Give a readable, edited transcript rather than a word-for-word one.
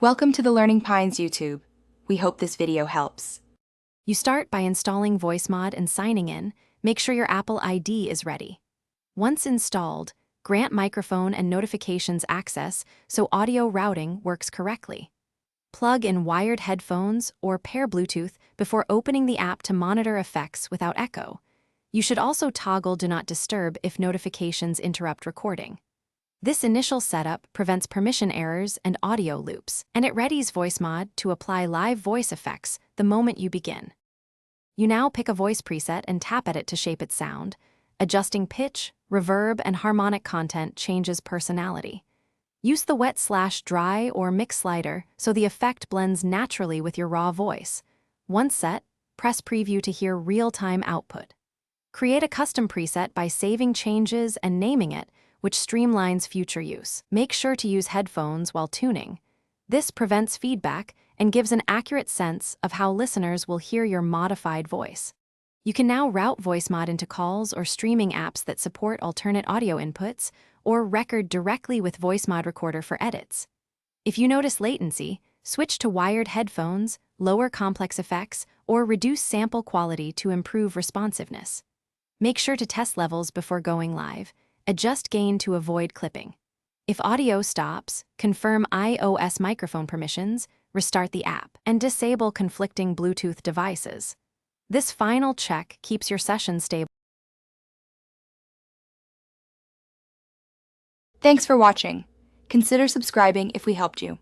Welcome to the Learning Pines YouTube. We hope this video helps. You start by installing Voicemod and signing in. Make sure your Apple ID is ready. Once installed, grant microphone and notifications access so audio routing works correctly. Plug in wired headphones or pair Bluetooth before opening the app to monitor effects without echo. You should also toggle Do Not Disturb if notifications interrupt recording. This initial setup prevents permission errors and audio loops, and it readies Voicemod to apply live voice effects the moment you begin. You now pick a voice preset and tap at it to shape its sound. Adjusting pitch, reverb, and harmonic content changes personality. Use the wet/dry or mix slider so the effect blends naturally with your raw voice. Once set, press preview to hear real-time output. Create a custom preset by saving changes and naming it, which streamlines future use. Make sure to use headphones while tuning. This prevents feedback and gives an accurate sense of how listeners will hear your modified voice. You can now route Voicemod into calls or streaming apps that support alternate audio inputs, or record directly with Voicemod Recorder for edits. If you notice latency, switch to wired headphones, lower complex effects, or reduce sample quality to improve responsiveness. Make sure to test levels before going live. Adjust gain to avoid clipping. If audio stops, confirm iOS microphone permissions, restart the app, and disable conflicting Bluetooth devices. This final check keeps your session stable. Thanks for watching. Consider subscribing if we helped you.